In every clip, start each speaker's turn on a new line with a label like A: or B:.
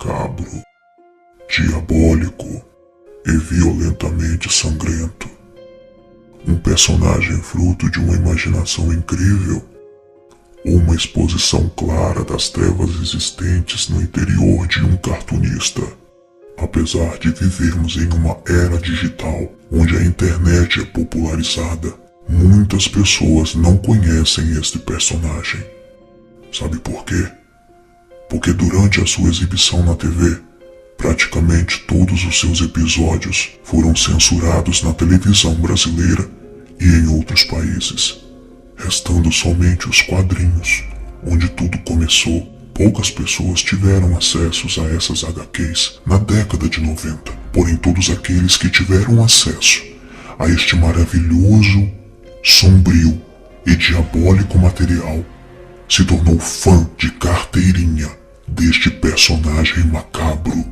A: macabro, diabólico e violentamente sangrento. Um personagem fruto de uma imaginação incrível, uma exposição clara das trevas existentes no interior de um cartunista. Apesar de vivermos em uma era digital, onde a internet é popularizada, muitas pessoas não conhecem este personagem. Sabe por quê? Porque durante a sua exibição na TV, praticamente todos os seus episódios foram censurados na televisão brasileira e em outros países, restando somente os quadrinhos, onde tudo começou. Poucas pessoas tiveram acesso a essas HQs na década de 90, porém todos aqueles que tiveram acesso a este maravilhoso, sombrio e diabólico material se tornou fã de carteirinha deste personagem macabro.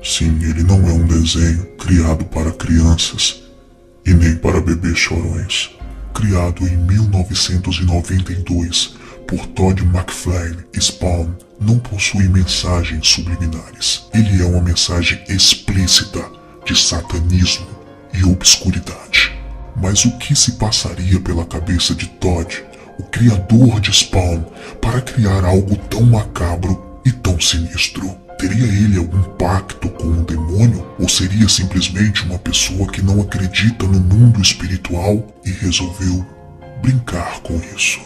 A: Sim, ele não é um desenho criado para crianças e nem para bebês chorões. Criado em 1992 por Todd McFarlane, Spawn não possui mensagens subliminares. Ele é uma mensagem explícita de satanismo e obscuridade. Mas o que se passaria pela cabeça de Todd, o criador de Spawn, para criar algo tão macabro e tão sinistro? Teria ele algum pacto com um demônio? Ou seria simplesmente uma pessoa que não acredita no mundo espiritual e resolveu brincar com isso?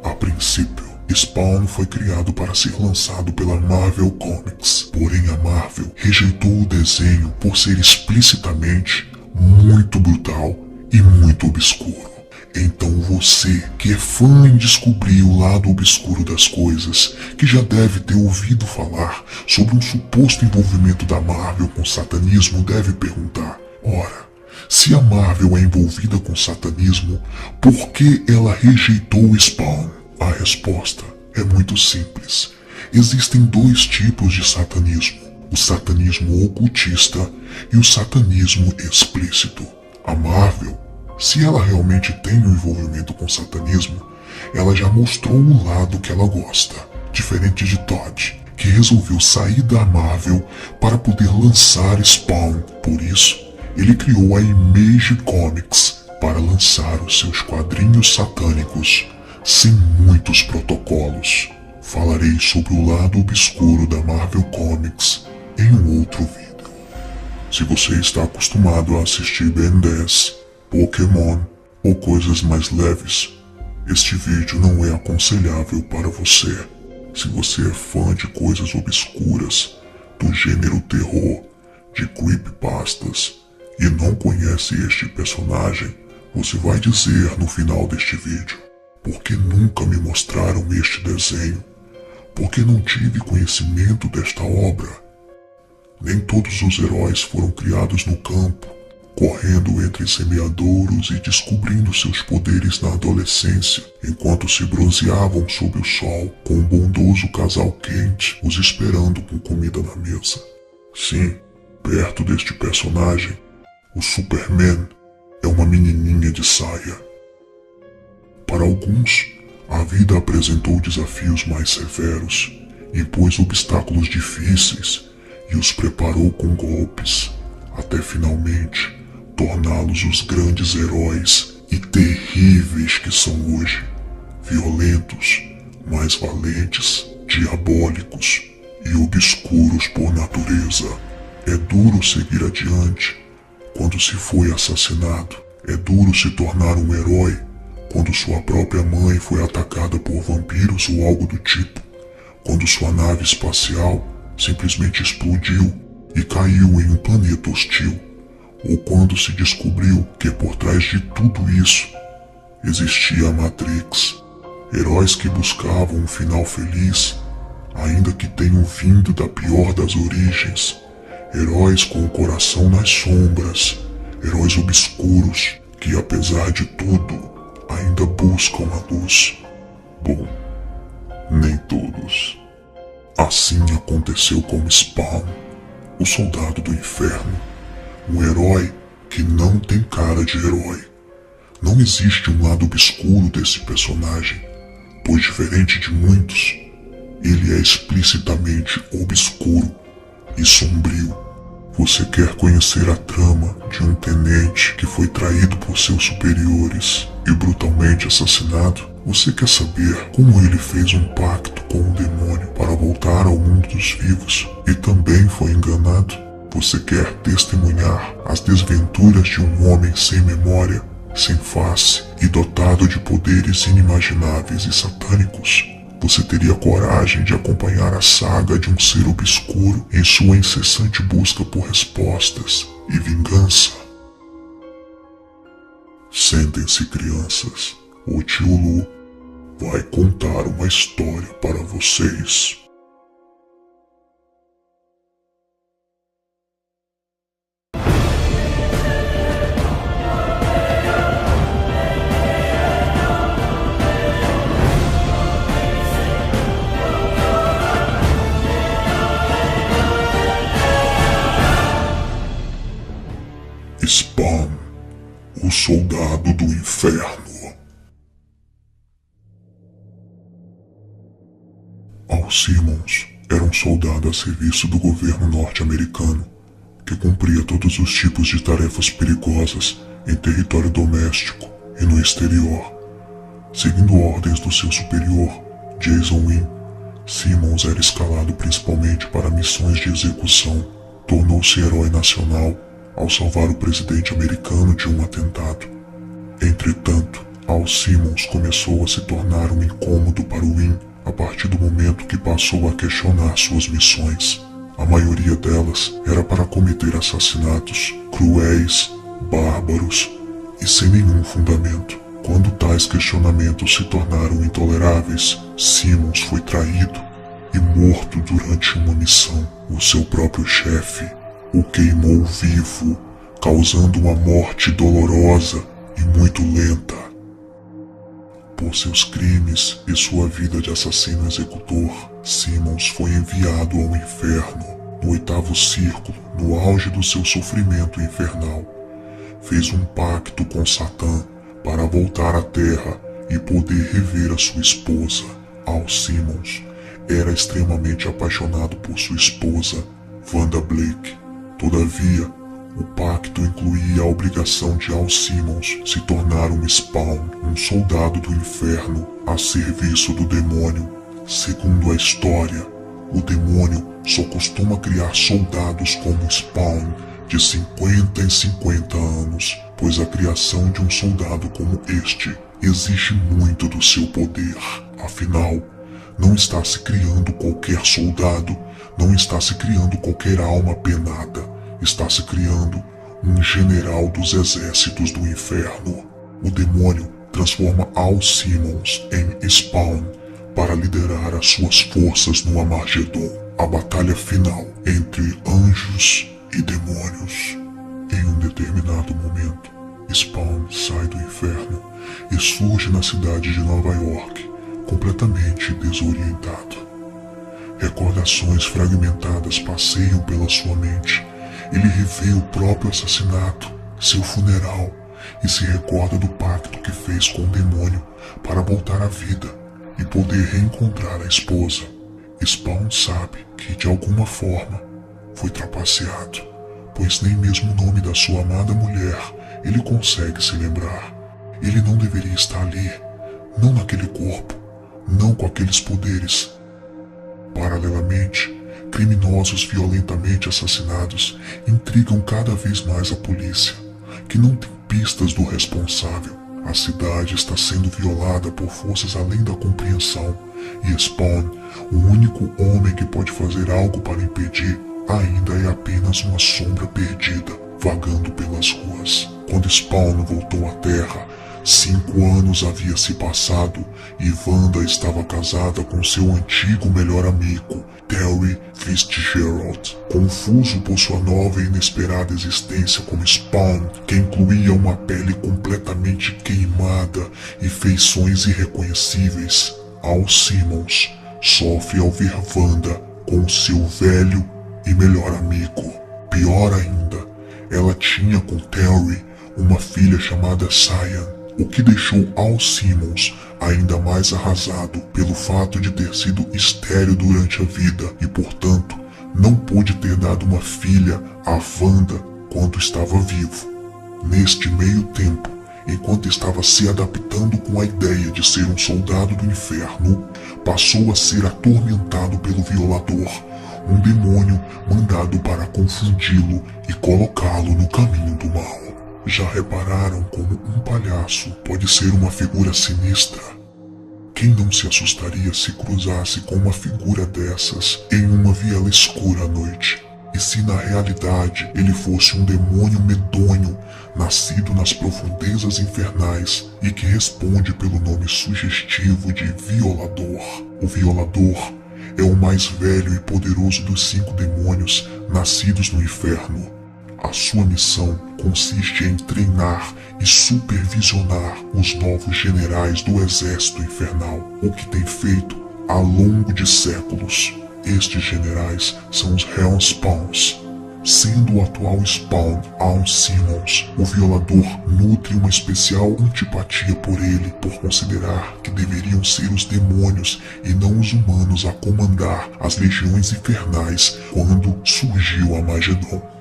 A: A princípio, Spawn foi criado para ser lançado pela Marvel Comics, porém a Marvel rejeitou o desenho por ser explicitamente muito brutal e muito obscuro. Então você, que é fã em descobrir o lado obscuro das coisas, que já deve ter ouvido falar sobre um suposto envolvimento da Marvel com satanismo, deve perguntar: ora, se a Marvel é envolvida com satanismo, por que ela rejeitou o Spawn? A resposta é muito simples. Existem dois tipos de satanismo: o satanismo ocultista e o satanismo explícito. A Marvel, se ela realmente tem um envolvimento com satanismo, ela já mostrou o lado que ela gosta, diferente de Todd, que resolveu sair da Marvel para poder lançar Spawn. Por isso, ele criou a Image Comics para lançar os seus quadrinhos satânicos, sem muitos protocolos. Falarei sobre o lado obscuro da Marvel Comics em um outro vídeo. Se você está acostumado a assistir Ben 10, Pokémon ou coisas mais leves, este vídeo não é aconselhável para você. Se você é fã de coisas obscuras, do gênero terror, de creepypastas, e não conhece este personagem, você vai dizer no final deste vídeo: por que nunca me mostraram este desenho? Por que não tive conhecimento desta obra? Nem todos os heróis foram criados no campo, correndo entre semeadouros e descobrindo seus poderes na adolescência, enquanto se bronzeavam sob o sol, com um bondoso casal quente os esperando com comida na mesa. Sim, perto deste personagem, o Superman é uma menininha de saia. Para alguns, a vida apresentou desafios mais severos, impôs obstáculos difíceis e os preparou com golpes, até finalmente torná-los os grandes heróis e terríveis que são hoje, violentos, mais valentes, diabólicos e obscuros por natureza. É duro seguir adiante quando se foi assassinado. É duro se tornar um herói quando sua própria mãe foi atacada por vampiros ou algo do tipo, quando sua nave espacial simplesmente explodiu e caiu em um planeta hostil, ou quando se descobriu que por trás de tudo isso existia a Matrix. Heróis que buscavam um final feliz, ainda que tenham vindo da pior das origens. Heróis com o coração nas sombras, heróis obscuros que, apesar de tudo, ainda buscam a luz. Bom, nem todos. Assim aconteceu com Spawn, o soldado do inferno, um herói que não tem cara de herói. Não existe um lado obscuro desse personagem, pois diferente de muitos, Ele é explicitamente obscuro e sombrio. Você quer conhecer a trama de um tenente que foi traído por seus superiores e brutalmente assassinado? Você quer saber como ele fez um pacto com o demônio para voltar ao mundo dos vivos e também foi enganado? Você quer testemunhar as desventuras de um homem sem memória, sem face e dotado de poderes inimagináveis e satânicos? Você teria coragem de acompanhar a saga de um ser obscuro em sua incessante busca por respostas e vingança? Sentem-se, crianças. O tio Lu vai contar uma história para vocês. Spawn, o soldado do inferno. Al Simmons era um soldado a serviço do governo norte-americano que cumpria todos os tipos de tarefas perigosas em território doméstico e no exterior. Seguindo ordens do seu superior, Jason Wynn, Simmons era escalado principalmente para missões de execução. Tornou-se herói nacional ao salvar o presidente americano de um atentado. Entretanto, Al Simmons começou a se tornar um incômodo para o Wynn a partir do momento que passou a questionar suas missões. A maioria delas era para cometer assassinatos cruéis, bárbaros e sem nenhum fundamento. Quando tais questionamentos se tornaram intoleráveis, Simmons foi traído e morto durante uma missão. O seu próprio chefe o queimou vivo, causando uma morte dolorosa e muito lenta. Por seus crimes e sua vida de assassino executor, Simmons foi enviado ao inferno. No 8º círculo, no auge do seu sofrimento infernal, fez um pacto com Satã para voltar à Terra e poder rever a sua esposa. Al Simmons era extremamente apaixonado por sua esposa, Wanda Blake. Todavia, o pacto incluía a obrigação de Al Simmons se tornar um Spawn, um soldado do inferno, a serviço do demônio. Segundo a história, o demônio só costuma criar soldados como Spawn de 50 em 50 anos, pois a criação de um soldado como este exige muito do seu poder. Afinal, não está se criando qualquer soldado, não está se criando qualquer alma penada. Está se criando um general dos exércitos do inferno. O demônio transforma Al Simmons em Spawn para liderar as suas forças no Armagedon, a batalha final entre anjos e demônios. Em um determinado momento, Spawn sai do inferno e surge na cidade de Nova York, completamente desorientado. Recordações fragmentadas passeiam pela sua mente. Ele revê o próprio assassinato, seu funeral, e se recorda do pacto que fez com o demônio para voltar à vida e poder reencontrar a esposa. Spawn sabe que, de alguma forma, foi trapaceado, pois nem mesmo o nome da sua amada mulher ele consegue se lembrar. Ele não deveria estar ali, não naquele corpo, não com aqueles poderes. Paralelamente, criminosos violentamente assassinados intrigam cada vez mais a polícia, que não tem pistas do responsável. A cidade está sendo violada por forças além da compreensão, e Spawn, o único homem que pode fazer algo para impedir, ainda é apenas uma sombra perdida, vagando pelas ruas. Quando Spawn voltou à Terra, 5 anos havia se passado e Wanda estava casada com seu antigo melhor amigo, Terry Fitzgerald. Confuso por sua nova e inesperada existência como Spawn, que incluía uma pele completamente queimada e feições irreconhecíveis, Al Simmons sofre ao ver Wanda com seu velho e melhor amigo. Pior ainda, ela tinha com Terry uma filha chamada Cyan, o que deixou Al Simmons ainda mais arrasado pelo fato de ter sido estéril durante a vida e, portanto, não pôde ter dado uma filha a Wanda quando estava vivo. Neste meio tempo, enquanto estava se adaptando com a ideia de ser um soldado do inferno, passou a ser atormentado pelo Violador, um demônio mandado para confundi-lo e colocá-lo no caminho do mal. Já repararam como um palhaço pode ser uma figura sinistra? Quem não se assustaria se cruzasse com uma figura dessas em uma viela escura à noite? E se na realidade ele fosse um demônio medonho, nascido nas profundezas infernais e que responde pelo nome sugestivo de Violador? O Violador é o mais velho e poderoso dos 5 demônios nascidos no inferno. A sua missão consiste em treinar e supervisionar os novos generais do exército infernal, o que tem feito ao longo de séculos. Estes generais são os Hellspawns. Sendo o atual Spawn Al Simmons, o Violador nutre uma especial antipatia por ele, por considerar que deveriam ser os demônios e não os humanos a comandar as legiões infernais quando surgiu Armagedon.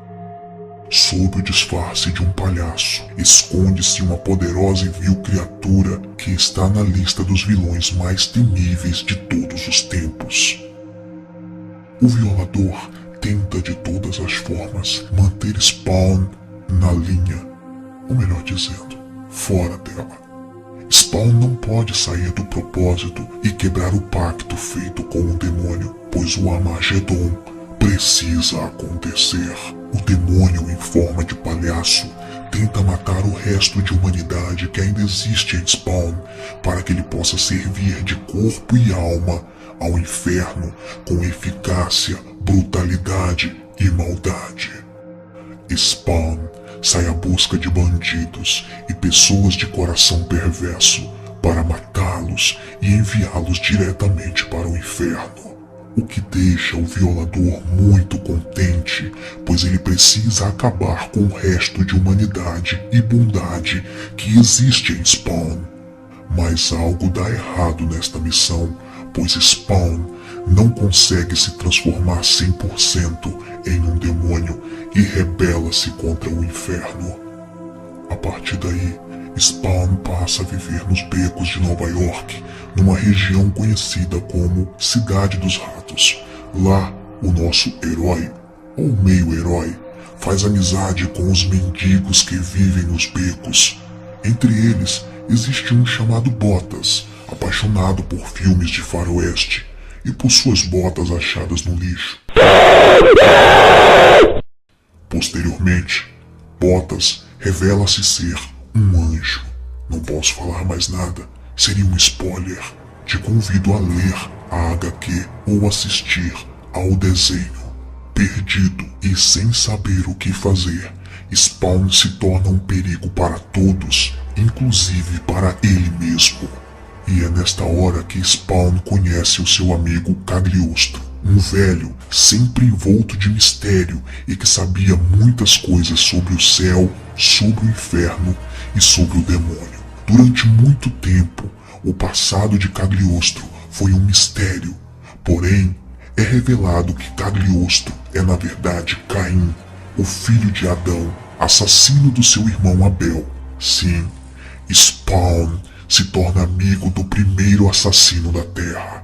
A: Sob o disfarce de um palhaço, esconde-se uma poderosa e vil criatura que está na lista dos vilões mais temíveis de todos os tempos. O Violador tenta de todas as formas manter Spawn na linha, ou melhor dizendo, fora dela. Spawn não pode sair do propósito e quebrar o pacto feito com o demônio, pois o Armagedon precisa acontecer. O demônio em forma de palhaço tenta matar o resto de humanidade que ainda existe em Spawn, para que ele possa servir de corpo e alma ao inferno com eficácia, brutalidade e maldade. Spawn sai à busca de bandidos e pessoas de coração perverso para matá-los e enviá-los diretamente para o inferno. O que deixa o Violador muito contente, pois ele precisa acabar com o resto de humanidade e bondade que existe em Spawn. Mas algo dá errado nesta missão, pois Spawn não consegue se transformar 100% em um demônio e rebela-se contra o inferno. A partir daí, Spawn passa a viver nos becos de Nova York, numa região conhecida como Cidade dos Ratos. Lá, o nosso herói, ou meio-herói, faz amizade com os mendigos que vivem nos becos. Entre eles, existe um chamado Botas, apaixonado por filmes de faroeste e por suas botas achadas no lixo. Posteriormente, Botas revela-se ser um anjo. Não posso falar mais nada, seria um spoiler. Te convido a ler a HQ ou assistir ao desenho. Perdido e sem saber o que fazer, Spawn se torna um perigo para todos, inclusive para ele mesmo. E é nesta hora que Spawn conhece o seu amigo Cagliostro, um velho sempre envolto de mistério e que sabia muitas coisas sobre o céu, sobre o inferno e sobre o demônio. Durante muito tempo, o passado de Cagliostro foi um mistério, porém é revelado que Cagliostro é na verdade Caim, o filho de Adão, assassino do seu irmão Abel. Sim, Spawn se torna amigo do primeiro assassino da Terra.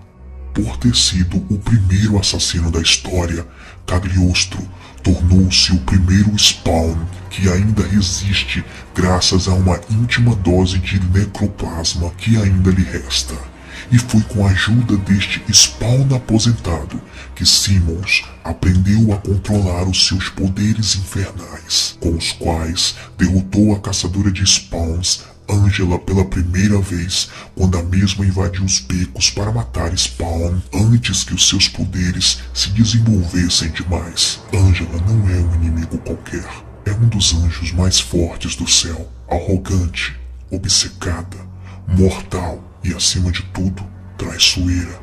A: Por ter sido o primeiro assassino da história, Cagliostro tornou-se o primeiro Spawn que ainda resiste graças a uma íntima dose de necroplasma que ainda lhe resta. E foi com a ajuda deste Spawn aposentado que Simmons aprendeu a controlar os seus poderes infernais, com os quais derrotou a caçadora de Spawns, Angela, pela primeira vez, quando a mesma invadiu os becos para matar Spawn antes que os seus poderes se desenvolvessem demais. Angela não é um inimigo qualquer, é um dos anjos mais fortes do céu, arrogante, obcecada, mortal e, acima de tudo, traiçoeira.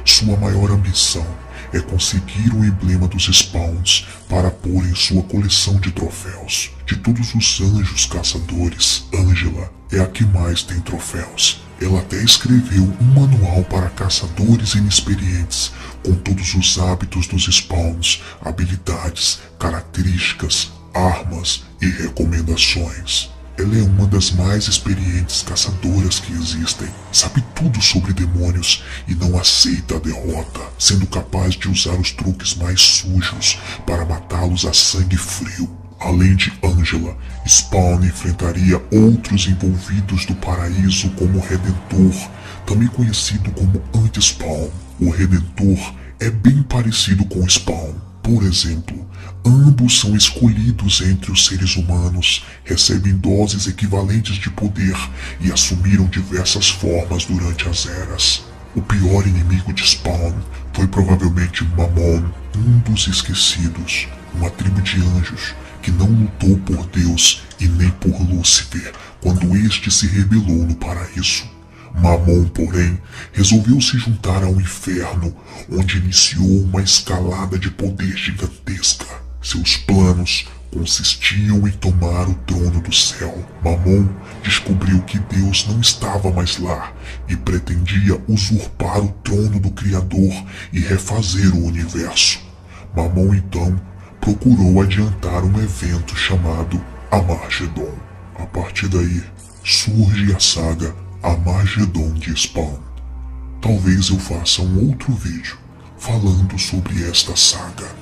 A: Sua maior ambição é conseguir o emblema dos Spawns para pôr em sua coleção de troféus. De todos os anjos caçadores, Angela é a que mais tem troféus. Ela até escreveu um manual para caçadores inexperientes, com todos os hábitos dos Spawns, habilidades, características, armas e recomendações. Ela é uma das mais experientes caçadoras que existem. Sabe tudo sobre demônios e não aceita a derrota, sendo capaz de usar os truques mais sujos para matá-los a sangue frio. Além de Angela, Spawn enfrentaria outros envolvidos do paraíso como o Redentor, também conhecido como Anti-Spawn. O Redentor é bem parecido com Spawn. Por exemplo, ambos são escolhidos entre os seres humanos, recebem doses equivalentes de poder e assumiram diversas formas durante as eras. O pior inimigo de Spawn foi provavelmente Mammon, um dos esquecidos, uma tribo de anjos que não lutou por Deus e nem por Lúcifer quando este se rebelou no paraíso. Mammon, porém, resolveu se juntar ao inferno, onde iniciou uma escalada de poder gigantesca. Seus planos consistiam em tomar o trono do céu. Mammon descobriu que Deus não estava mais lá e pretendia usurpar o trono do Criador e refazer o universo. Mammon então procurou adiantar um evento chamado Armagedon. A partir daí, surge a saga Armagedon de Spawn. Talvez eu faça um outro vídeo falando sobre esta saga.